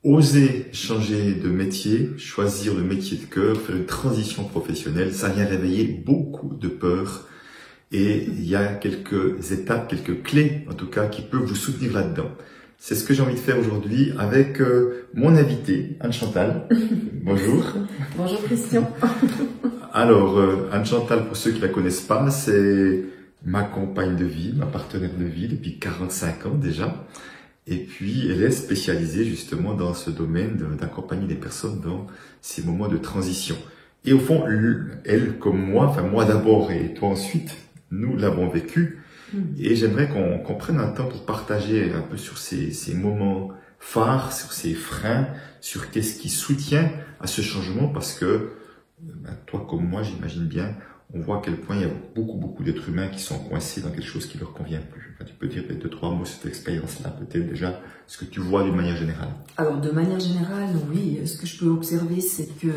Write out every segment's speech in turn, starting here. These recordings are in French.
Oser changer de métier, choisir le métier de cœur, faire une transition professionnelle, ça vient réveiller beaucoup de peur. Et il y a quelques étapes, quelques clés, en tout cas, qui peuvent vous soutenir là-dedans. C'est ce que j'ai envie de faire aujourd'hui avec mon invité, Anne-Chantal. Bonjour. Bonjour Christian. Alors, Anne-Chantal, pour ceux qui la connaissent pas, c'est ma compagne de vie, ma partenaire de vie depuis 45 ans déjà. Et puis, elle est spécialisée justement dans ce domaine d'accompagner les personnes dans ces moments de transition. Et au fond, elle comme moi, enfin moi d'abord et toi ensuite, nous l'avons vécu. Et j'aimerais qu'on prenne un temps pour partager un peu sur ces moments phares, sur ces freins, sur qu'est-ce qui soutient à ce changement, parce que toi comme moi, j'imagine bien, on voit à quel point il y a beaucoup d'êtres humains qui sont coincés dans quelque chose qui leur convient plus. Enfin, tu peux dire peut-être 2-3 mots sur cette expérience-là, peut-être déjà, ce que tu vois d'une manière générale. Alors, de manière générale, oui, ce que je peux observer, c'est que,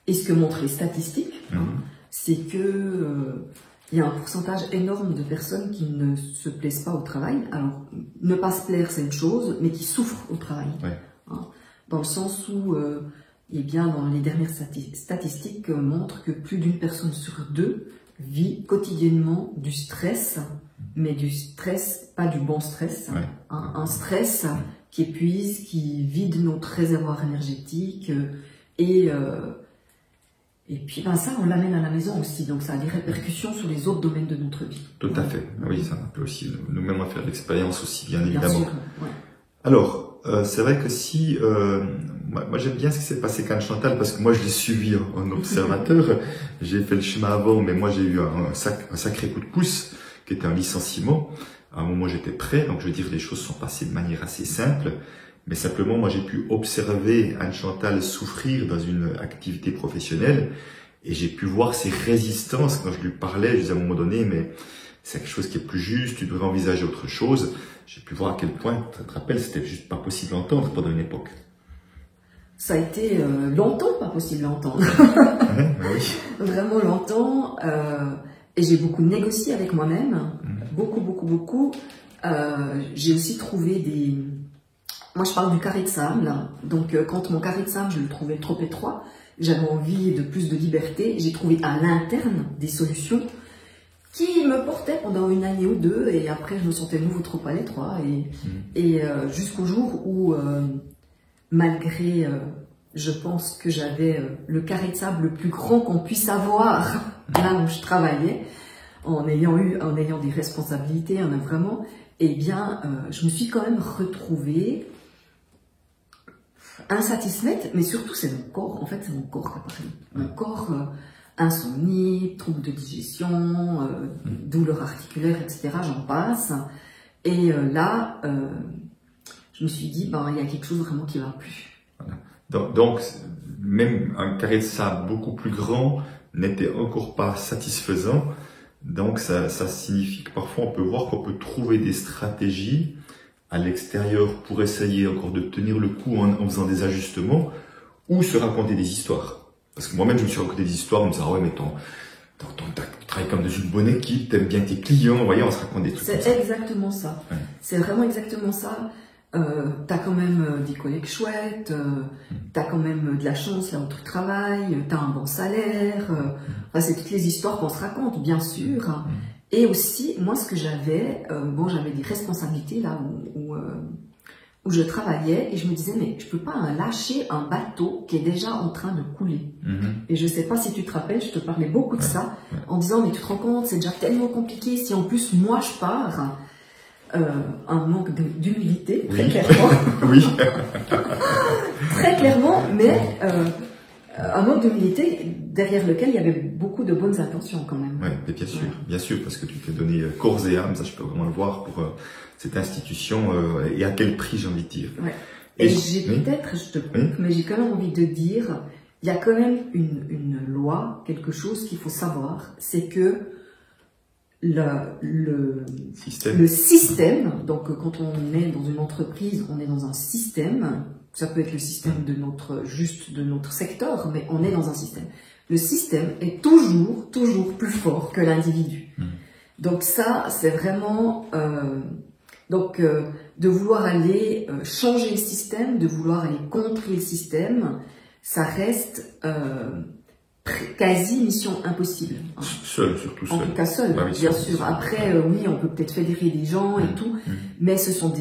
et ce que montrent les statistiques, c'est que il y a un pourcentage énorme de personnes qui ne se plaisent pas au travail. Alors, ne pas se plaire, c'est une chose, mais qui souffrent au travail. Ouais. Dans le sens où, eh bien, dans les dernières statistiques montrent que plus d'une personne sur deux vit quotidiennement du stress, mais du stress, pas du bon stress, un stress qui épuise, qui vide notre réservoir énergétique et puis ça, on l'amène à la maison aussi, donc ça a des répercussions sur les autres domaines de notre vie. Tout à fait, oui, ça peut aussi nous-mêmes faire l'expérience aussi, bien évidemment. Bien sûr, ouais. Alors, c'est vrai que si, moi j'aime bien ce qui s'est passé avec Anne-Chantal, parce que moi je l'ai suivi en observateur, j'ai fait le chemin avant, mais moi j'ai eu un sacré coup de pouce, qui était un licenciement. À un moment j'étais prêt, donc je veux dire les choses sont passées de manière assez simple, mais simplement moi j'ai pu observer Anne-Chantal souffrir dans une activité professionnelle, et j'ai pu voir ses résistances quand je lui parlais. Je disais à un moment donné, mais c'est quelque chose qui est plus juste, tu devrais envisager autre chose. J'ai pu voir à quel point, tu te rappelles, c'était juste pas possible d'entendre pendant une époque. Ça a été longtemps pas possible d'entendre. Oui. Vraiment longtemps. Et j'ai beaucoup négocié avec moi-même. Beaucoup. J'ai aussi trouvé des... Moi, je parle du carré de sable. Donc, quand mon carré de sable, je le trouvais trop étroit, j'avais envie de plus de liberté. J'ai trouvé à l'interne des solutions qui me portaient pendant une année ou deux. Et après, je me sentais de nouveau trop à l'étroit. Et jusqu'au jour où, malgré, je pense que j'avais le carré de sable le plus grand qu'on puisse avoir là où je travaillais, en ayant des responsabilités, eh bien, je me suis quand même retrouvée insatisfaite, mais surtout c'est mon corps, en fait c'est mon corps qui a parlé. Mon corps, insomnie, troubles de digestion, douleurs articulaires, etc., j'en passe. Et là, je me suis dit, il y a quelque chose vraiment qui ne va plus. Voilà. Donc, même un carré de sable beaucoup plus grand n'était encore pas satisfaisant. Donc, ça signifie que parfois on peut voir qu'on peut trouver des stratégies à l'extérieur pour essayer encore de tenir le coup en faisant des ajustements ou se raconter des histoires. Parce que moi-même, je me suis raconté des histoires en me disant, ouais, mais tu travailles comme dans une bonne équipe, t'aimes bien tes clients, vous voyez, on se raconte des trucs comme ça. C'est exactement ça. Ouais. C'est vraiment exactement ça. T'as quand même des collègues chouettes, t'as quand même de la chance là où tu travailles, t'as un bon salaire. C'est toutes les histoires qu'on se raconte, bien sûr. Et aussi, moi, ce que j'avais, j'avais des responsabilités là où je travaillais et je me disais, mais je peux pas lâcher un bateau qui est déjà en train de couler. Et je sais pas si tu te rappelles, je te parlais beaucoup de ça, en disant, mais tu te rends compte, c'est déjà tellement compliqué, si en plus moi je pars, un manque d'humilité, très clairement. Oui. Très clairement, mais un manque d'humilité derrière lequel il y avait beaucoup de bonnes intentions quand même. Oui, bien sûr, parce que tu t'es donné corps et âme, ça je peux vraiment le voir pour cette institution, et à quel prix, j'ai envie de dire. Ouais. Et j'ai peut-être, je te coupe, mais j'ai quand même envie de dire, il y a quand même une loi, quelque chose qu'il faut savoir, c'est que le système, donc quand on est dans une entreprise, on est dans un système, ça peut être le système de notre secteur, mais on est dans un système. Le système est toujours plus fort que l'individu. Donc ça, c'est vraiment... Donc, de vouloir aller changer le système, de vouloir aller contrer le système, ça reste quasi mission impossible. Hein. Seul, surtout seul. En tout cas seul, bah oui, bien sûr. Après, oui, on peut peut-être fédérer des gens et tout, mais ce sont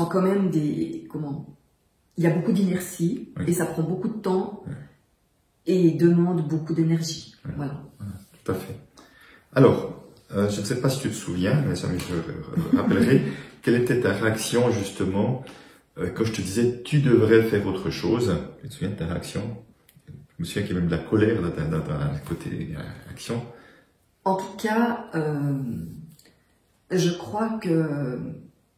quand même des, il y a beaucoup d'inertie et ça prend beaucoup de temps et demande beaucoup d'énergie. Voilà. Tout à fait. Alors, je ne sais pas si tu te souviens, mais ça je rappellerai, quelle était ta réaction justement quand je te disais tu devrais faire autre chose. Tu te souviens de ta réaction? Je me souviens qu'il y a même de la colère dans côté action. En tout cas, je crois que...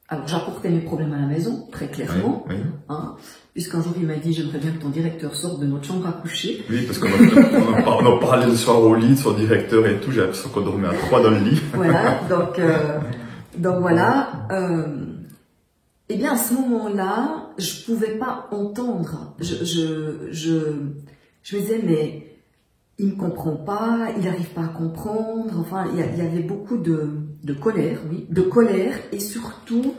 Alors, j'apportais mes problèmes à la maison, très clairement, hein, puisqu'un jour, il m'a dit, j'aimerais bien que ton directeur sorte de notre chambre à coucher. Oui, parce qu'on en parlait le soir au lit de son directeur et tout, j'ai l'impression qu'on dormait à 3 dans le lit. Voilà, donc voilà. Eh bien, à ce moment-là, je pouvais pas entendre. Je me disais, mais il ne comprend pas, il n'arrive pas à comprendre. Enfin, il y avait beaucoup de colère, oui, de colère et surtout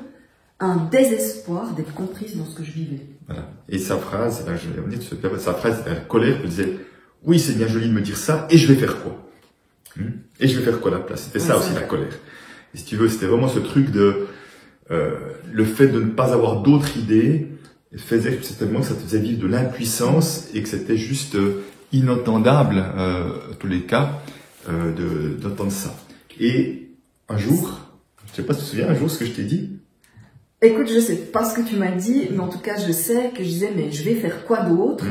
un désespoir d'être comprise dans ce que je vivais. Voilà. Et sa phrase, là, je vais me dire, sa phrase, c'était la colère, elle disait, oui, c'est bien joli de me dire ça, et je vais faire quoi? Et je vais faire quoi à la place? C'était ça aussi la colère. Et si tu veux, c'était vraiment ce truc de, le fait de ne pas avoir d'autres idées, faisait certainement que ça te faisait vivre de l'impuissance et que c'était juste inentendable, en tous les cas, d'entendre ça. Et un jour, je sais pas si tu te souviens, un jour, ce que je t'ai dit? Écoute, je sais pas ce que tu m'as dit, mais en tout cas, je sais que je disais, mais je vais faire quoi d'autre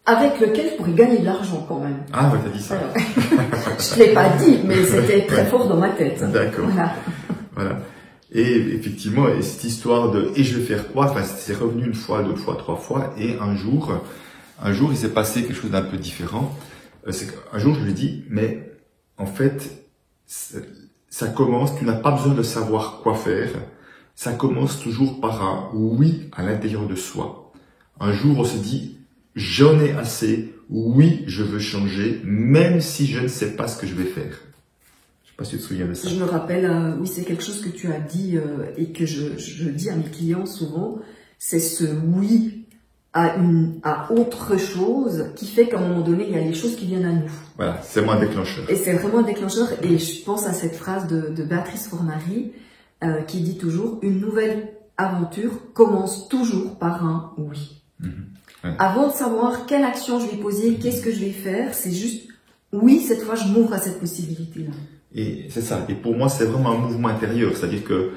avec lequel je pourrais gagner de l'argent quand même. Ah, ouais, t'as dit ça. Alors, je te l'ai pas dit, mais c'était très fort dans ma tête. D'accord. Voilà. Et effectivement, et cette histoire de « et je vais faire quoi ?» enfin, c'est revenu une fois, deux fois, trois fois, et un jour, il s'est passé quelque chose d'un peu différent. C'est qu'un jour, je lui ai dit « mais en fait, ça commence, tu n'as pas besoin de savoir quoi faire, ça commence toujours par un oui à l'intérieur de soi. » Un jour, on se dit « j'en ai assez, oui, je veux changer, même si je ne sais pas ce que je vais faire. » Je sais pas si tu te souviens de ça. Je me rappelle, oui, c'est quelque chose que tu as dit et que je dis à mes clients souvent, c'est ce oui à autre chose qui fait qu'à un moment donné, il y a des choses qui viennent à nous. Voilà, c'est vraiment un déclencheur. Et c'est vraiment un déclencheur, et je pense à cette phrase de Béatrice Fornari qui dit toujours, une nouvelle aventure commence toujours par un oui. Ouais. Avant de savoir quelle action je vais poser, qu'est-ce que je vais faire, c'est juste oui, cette fois je m'ouvre à cette possibilité-là. Et c'est ça. Et pour moi, c'est vraiment un mouvement intérieur. C'est-à-dire que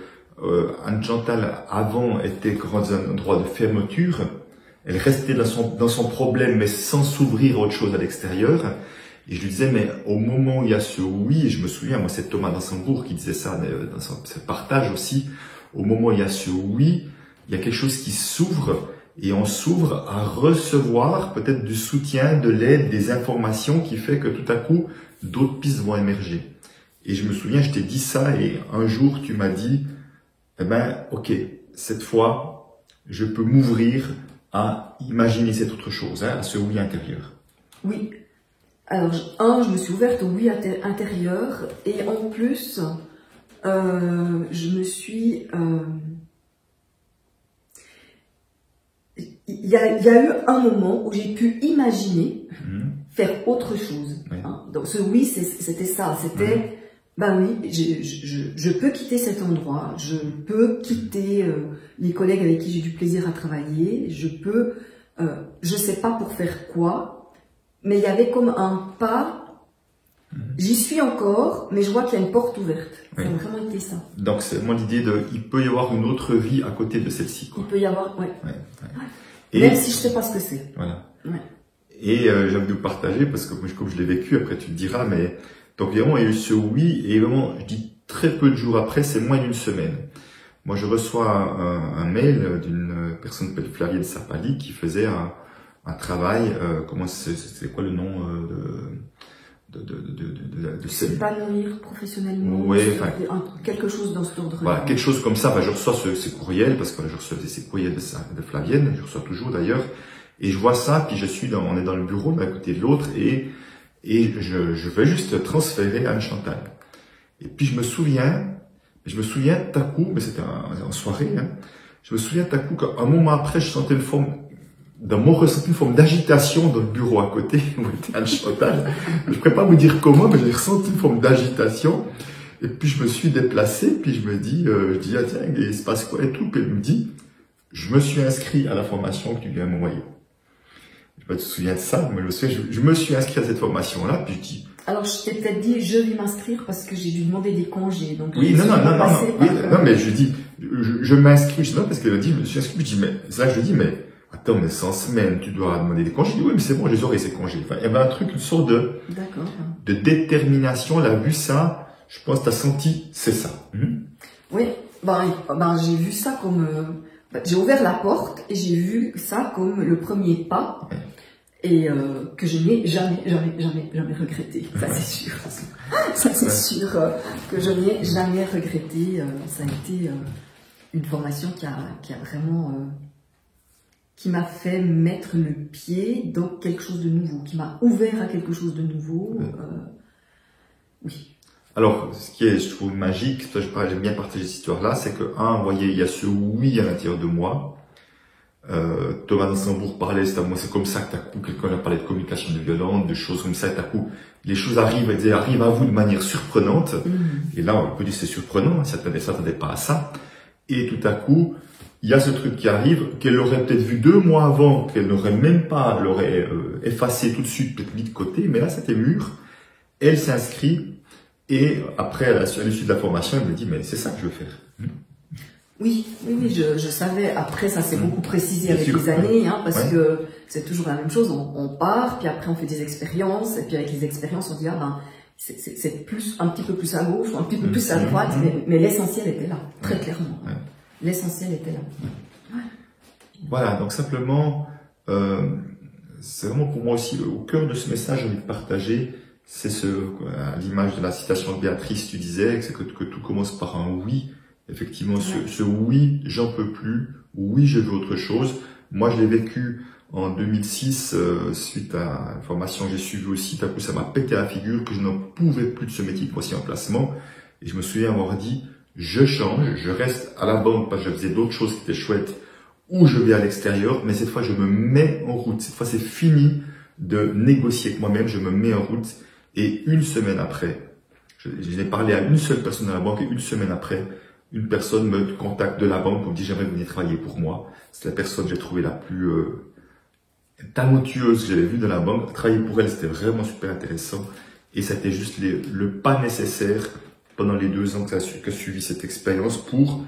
Anne Chantal, avant, était dans un endroit de fermeture. Elle restait dans son problème, mais sans s'ouvrir à autre chose à l'extérieur. Et je lui disais, mais au moment où il y a ce oui, et je me souviens, moi, c'est Thomas d'Ansembourg qui disait ça dans son partage aussi, au moment où il y a ce oui, il y a quelque chose qui s'ouvre, et on s'ouvre à recevoir peut-être du soutien, de l'aide, des informations qui fait que tout à coup, d'autres pistes vont émerger. Et je me souviens, je t'ai dit ça, et un jour, tu m'as dit, eh ben, ok, cette fois, je peux m'ouvrir à imaginer cette autre chose, à ce oui intérieur. Oui. Alors, je me suis ouverte au oui intérieur, et en plus, je me suis... Il y a eu un moment où j'ai pu imaginer faire autre chose. Oui. Hein. Donc, ce oui, c'était ça. C'était... Ben oui, je peux quitter cet endroit, je peux quitter les collègues avec qui j'ai du plaisir à travailler, je sais pas pour faire quoi, mais il y avait comme un pas, j'y suis encore, mais je vois qu'il y a une porte ouverte. Oui. Ça a vraiment été ça. Donc c'est vraiment l'idée il peut y avoir une autre vie à côté de celle-ci. Il peut y avoir, ouais. Et même si je sais pas ce que c'est. Voilà. Ouais. Et j'ai envie de vous partager, parce que comme je l'ai vécu, après tu te diras, mais... Donc vraiment, il y a eu ce oui, et vraiment, je dis très peu de jours après, c'est moins d'une semaine. Moi, je reçois un mail d'une personne qui s'appelle Flavienne Sapali qui faisait un travail, c'est quoi le nom de s'épanouir professionnellement, quelque chose dans cet ordre. Voilà, quelque chose comme ça. Enfin, je reçois ces courriels, parce que je recevais ces courriels de Flavienne, je reçois toujours d'ailleurs, et je vois ça, puis on est dans le bureau d'un côté de l'autre, et je vais juste transférer Anne Chantal. Et puis je me souviens, Je me souviens tout à coup, mais c'était en soirée, hein, je me souviens tout à coup qu'un moment après, je sentais dans mon ressenti, une forme d'agitation dans le bureau à côté, où était Anne-Chantal. Je ne pourrais pas vous dire comment, mais j'ai ressenti une forme d'agitation. Et puis je me suis déplacé, puis je dis, ah tiens, il se passe quoi et tout. Puis elle me dit, je me suis inscrit à la formation que tu viens m'envoyer. Je ne sais pas si tu te souviens de ça, mais je me suis inscrit à cette formation-là, puis je dis... Alors, je t'ai peut-être dit, je vais m'inscrire parce que j'ai dû demander des congés. Donc oui, non, mais je dis, je m'inscris, je dis non, parce qu'elle me dit, je me suis inscrit, je dis, mais, c'est là que je dis, mais, attends, mais 100 semaines, tu dois demander des congés. Je dis, oui, mais c'est bon, je les aurai, ces congés. Enfin, il y avait un truc, une sorte de détermination, elle a vu ça, je pense que tu as senti, c'est ça. Oui, j'ai vu ça comme, j'ai ouvert la porte et j'ai vu ça comme le premier pas. Ouais. Et que je n'ai jamais regretté. Ça c'est sûr. Ça c'est sûr que je n'ai jamais regretté. Ça a été une formation qui a vraiment qui m'a fait mettre le pied dans quelque chose de nouveau, qui m'a ouvert à quelque chose de nouveau. Oui. Alors, ce qui est, je trouve, magique, j'aime bien partager cette histoire-là, c'est que, vous voyez, il y a ce oui à l'intérieur de moi. Thomas Dansembourg parlait, c'est comme ça que d'un coup, quelqu'un a parlé de communication non violente, de choses comme ça, et d'un coup, les choses arrivent à vous de manière surprenante. Et là, on peut dire c'est surprenant, ça s'attendait pas à ça. Et tout à coup, il y a ce truc qui arrive, qu'elle aurait peut-être vu 2 mois avant, qu'elle n'aurait même pas, elle l'aurait effacé tout de suite, peut-être mis de côté, mais là, c'était mûr. Elle s'inscrit, et après, à l'issue de la formation, elle me dit, mais c'est ça que je veux faire. Oui, je savais. Après, ça s'est beaucoup précisé avec les années, hein, parce que c'est toujours la même chose. On part, puis après on fait des expériences, et puis avec les expériences, on dit c'est un petit peu plus à gauche, ou un petit peu plus à droite, mais l'essentiel était là, très clairement. Ouais. L'essentiel était là. Ouais. Voilà, donc simplement, c'est vraiment pour moi aussi au cœur de ce message, j'ai envie de partager. C'est à l'image de la citation de Béatrice, tu disais, c'est que tout commence par un oui. Effectivement, ce oui, j'en peux plus, oui, je veux autre chose. Moi, je l'ai vécu en 2006, suite à une formation que j'ai suivie aussi. D'un coup, ça m'a pété la figure que je n'en pouvais plus de ce métier de conseiller en placement. Et je me souviens avoir dit, je change, je reste à la banque parce que je faisais d'autres choses qui étaient chouettes, ou je vais à l'extérieur, mais cette fois, je me mets en route. Cette fois, c'est fini de négocier avec moi-même, je me mets en route. Et une semaine après, je n'ai parlé à une seule personne à la banque, et une semaine après, une personne me contacte de la banque pour me dire j'aimerais venir travailler pour moi. C'est la personne que j'ai trouvée la plus talentueuse que j'avais vue de la banque. Travailler pour elle, c'était vraiment super intéressant. Et c'était juste le pas nécessaire pendant les 2 ans que suivi cette expérience pour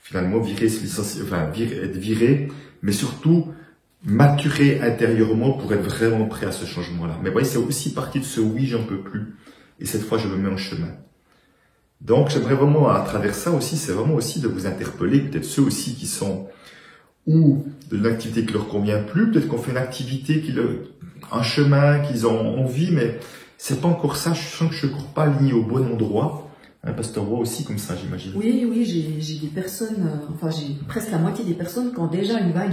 finalement être viré, mais surtout maturer intérieurement pour être vraiment prêt à ce changement-là. Mais vous voyez, c'est aussi parti de ce oui, j'en peux plus. Et cette fois, je me mets en chemin. Donc, j'aimerais vraiment, à travers ça aussi, c'est vraiment aussi de vous interpeller, peut-être ceux aussi qui sont ou de l'activité qui leur convient plus, peut-être qu'on fait une activité un chemin qu'ils ont envie, mais c'est pas encore ça. Je sens que je ne cours pas aligné au bon endroit. Un pasteur Roy aussi comme ça, j'imagine. Oui, j'ai des personnes, j'ai presque la moitié des personnes qui ont déjà une vague,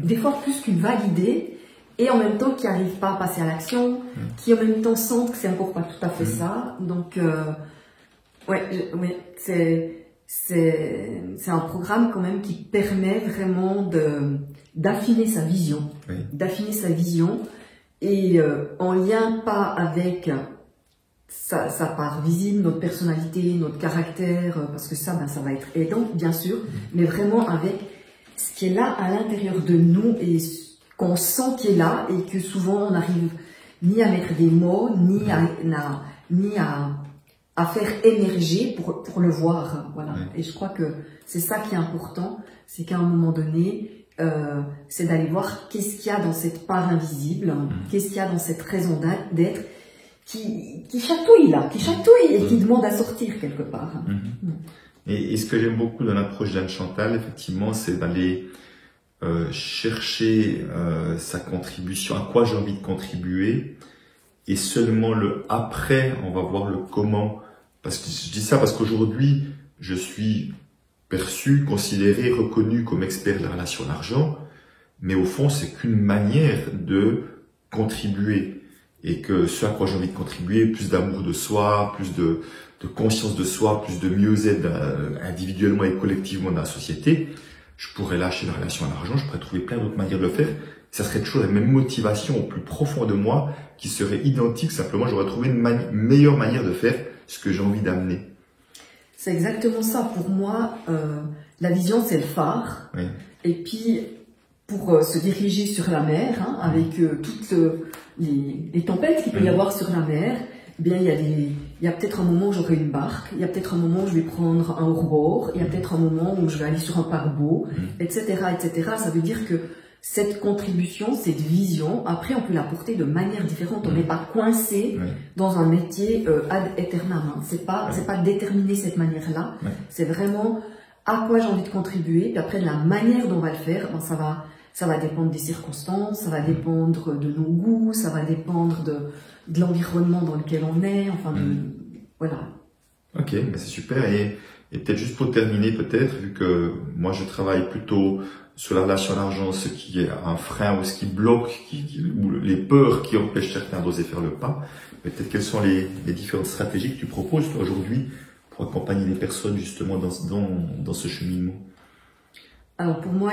des fois plus qu'une vague idée, et en même temps qui n'arrivent pas à passer à l'action, qui en même temps sentent que c'est encore pas tout à fait ça. Donc, c'est un programme quand même qui permet vraiment d'affiner sa vision, et en lien pas avec sa part visible, notre personnalité, notre caractère, parce que ça va être aidant bien sûr, mais vraiment avec ce qui est là à l'intérieur de nous et qu'on sent qui est là, et que souvent on n'arrive ni à mettre des mots, ni à faire émerger pour le voir, voilà. Et je crois que c'est ça qui est important, c'est qu'à un moment donné, c'est d'aller voir qu'est-ce qu'il y a dans cette part invisible, qu'est-ce qu'il y a dans cette raison d'être qui chatouille là, et qui demande à sortir quelque part. Et ce que j'aime beaucoup dans l'approche d'Anne-Chantal, effectivement, c'est d'aller chercher sa contribution, à quoi j'ai envie de contribuer, et seulement le après, on va voir le comment. Parce que je dis ça parce qu'aujourd'hui, je suis perçu, considéré, reconnu comme expert de la relation à l'argent, mais au fond, c'est qu'une manière de contribuer. Et que ce à quoi j'ai envie de contribuer, plus d'amour de soi, plus de de conscience de soi, plus de mieux-être individuellement et collectivement dans la société, je pourrais lâcher la relation à l'argent, je pourrais trouver plein d'autres manières de le faire. Ça serait toujours la même motivation au plus profond de moi qui serait identique, simplement j'aurais trouvé une meilleure manière de faire ce que j'ai envie d'amener. C'est exactement ça. Pour moi, la vision, c'est le phare. Oui. Et puis, pour se diriger sur la mer, hein, avec toutes les tempêtes qu'il peut y avoir sur la mer, eh bien, il y a peut-être un moment où j'aurai une barque, il y a peut-être un moment où je vais prendre un hors-bord, il y a peut-être un moment où je vais aller sur un paquebot, etc., etc. Ça veut dire que cette contribution, cette vision, après, on peut la porter de manière différente. On n'est pas coincé dans un métier ad aeternam. Hein. C'est pas déterminer cette manière-là. C'est vraiment à quoi j'ai envie de contribuer. Puis après, de la manière dont on va le faire, ben, ça va dépendre des circonstances, ça va dépendre de nos goûts, ça va dépendre de l'environnement dans lequel on est. Enfin, voilà. Ok, mais c'est super. Et peut-être juste pour terminer, peut-être, vu que moi je travaille plutôt sur la relation à l'argent, ce qui est un frein ou ce qui bloque, ou les peurs qui empêchent certains d'oser faire le pas. Peut-être quelles sont les différentes stratégies que tu proposes toi, aujourd'hui pour accompagner les personnes justement dans ce cheminement? Alors pour moi,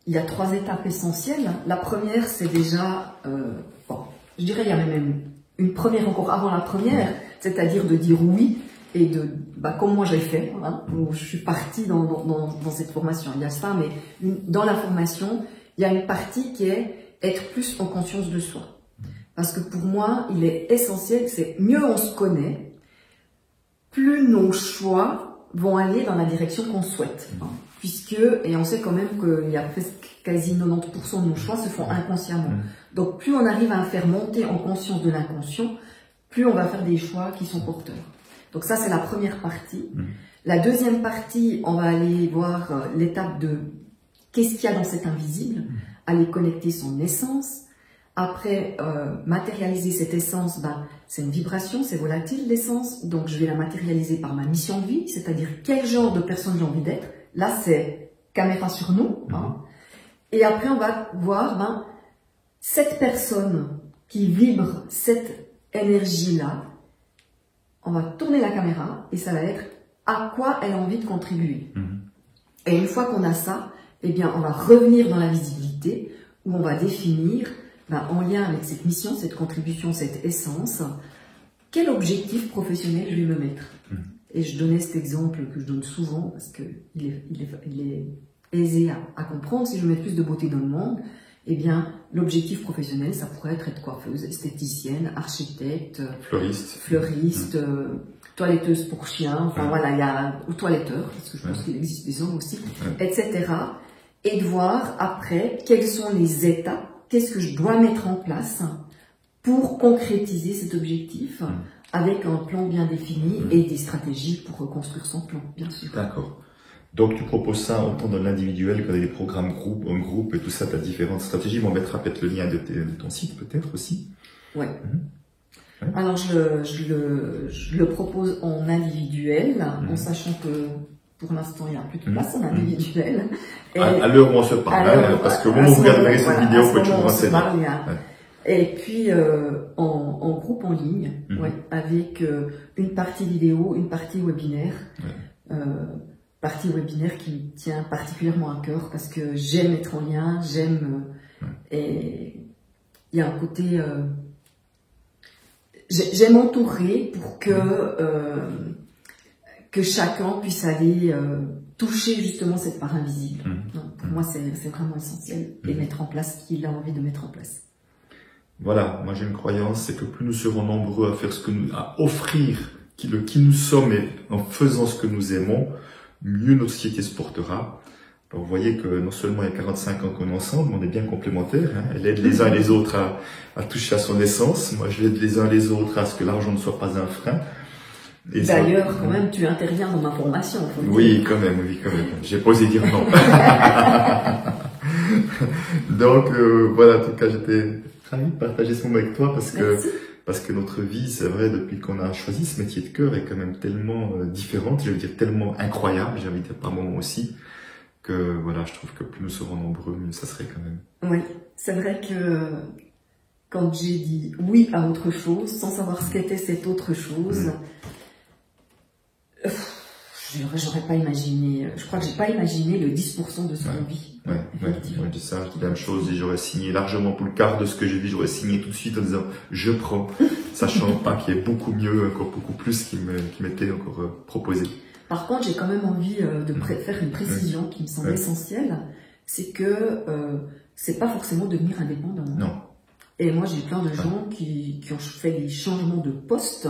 il y a 3 étapes essentielles. La première, c'est déjà, je dirais il y a même une première encore avant la première, c'est-à-dire de dire oui. Et comme moi j'ai fait, hein, où je suis partie dans cette formation. Il y a ça, mais dans la formation, il y a une partie qui est être plus en conscience de soi. Parce que pour moi, il est essentiel, c'est mieux on se connaît, plus nos choix vont aller dans la direction qu'on souhaite. Hein, et on sait quand même qu'il y a presque quasi 90% de nos choix se font inconsciemment. Donc plus on arrive à faire monter en conscience de l'inconscient, plus on va faire des choix qui sont porteurs. Donc ça, c'est la première partie. La deuxième partie, on va aller voir l'étape de qu'est-ce qu'il y a dans cet invisible, aller connecter son essence. Après, matérialiser cette essence, c'est une vibration, c'est volatile l'essence, donc je vais la matérialiser par ma mission de vie, c'est-à-dire quel genre de personne j'ai envie d'être. Là, c'est caméra sur nous. Hein. Et après, on va voir cette personne qui vibre cette énergie-là. On va tourner la caméra et ça va être à quoi elle a envie de contribuer. Et une fois qu'on a ça, eh bien, on va revenir dans la visibilité où on va définir, en lien avec cette mission, cette contribution, cette essence, quel objectif professionnel je vais me mettre. Et je donnais cet exemple que je donne souvent parce qu'il est aisé à comprendre. Si je mets plus de beauté dans le monde, eh bien, l'objectif professionnel, ça pourrait être coiffeuse, esthéticienne, architecte, fleuriste, toiletteuse pour chiens, enfin voilà, ou toiletteur, parce que je pense qu'il existe des hommes aussi, etc. Et de voir après quelles sont les étapes, qu'est-ce que je dois mettre en place pour concrétiser cet objectif avec un plan bien défini et des stratégies pour reconstruire son plan, bien sûr. D'accord. Donc tu proposes ça autant dans l'individuel que dans les programmes en groupe et tout ça, tu as différentes stratégies. On mettra peut-être le lien de ton site peut-être aussi. Ouais. Alors je le propose en individuel, en sachant que pour l'instant il n'y a plus de place en individuel. Et à l'heure où on se parle, parce que au moment où vous regarderez cette vidéo, vous pouvez toujours renseigner. Et puis en groupe en ligne, avec une partie vidéo, une partie webinaire. Partie webinaire qui me tient particulièrement à cœur parce que j'aime être en lien, et il y a un côté, j'aime entourer pour que chacun puisse aller toucher justement cette part invisible. Donc, pour moi, c'est vraiment essentiel et mettre en place ce qu'il a envie de mettre en place. Voilà, moi j'ai une croyance, c'est que plus nous serons nombreux à faire à offrir qui nous sommes et en faisant ce que nous aimons, mieux notre société se portera. Alors vous voyez que non seulement il y a 45 ans qu'on est ensemble, mais on est bien complémentaires. Hein. Elle aide les uns et les autres à toucher à son essence. Moi je l'aide les uns et les autres à ce que l'argent ne soit pas un frein. D'ailleurs, quand même, tu interviens dans ma formation. Oui, quand même. J'ai pas osé dire non. Donc voilà, en tout cas, j'étais ravi de partager ce moment avec toi parce que notre vie, c'est vrai, depuis qu'on a choisi ce métier de cœur, est quand même tellement différente, je veux dire tellement incroyable, j'ai envie de dire par moment aussi, que voilà, je trouve que plus nous serons nombreux, mieux ça serait quand même. Oui, c'est vrai que quand j'ai dit oui à autre chose, sans savoir ce qu'était cette autre chose, J'aurais pas imaginé, je crois que j'ai pas imaginé le 10% de ce qu'on vit. Ouais, je dis ça, je dis la même chose, et j'aurais signé largement pour le quart de ce que j'ai vu, j'aurais signé tout de suite en disant je prends, sachant pas qu'il y ait beaucoup mieux, encore beaucoup plus qui m'était encore proposé. Par contre, j'ai quand même envie de faire une précision qui me semble essentielle, c'est que c'est pas forcément devenir indépendant. Non. Et moi, j'ai plein de gens qui ont fait des changements de poste.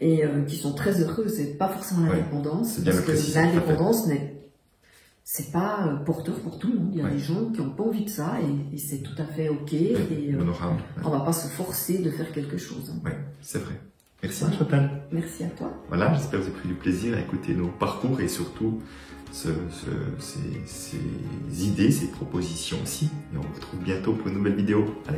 Et qui sont très heureux, c'est pas forcément l'indépendance, parce que l'indépendance c'est pas porteur pour tout le monde. Il y a des gens qui n'ont pas envie de ça et c'est tout à fait ok. Et honorable. On va pas se forcer de faire quelque chose. Oui, c'est vrai. Merci Chantal. Merci à toi. Voilà, j'espère que vous avez pris du plaisir à écouter nos parcours et surtout ces idées, ces propositions aussi. Et on vous retrouve bientôt pour une nouvelle vidéo. À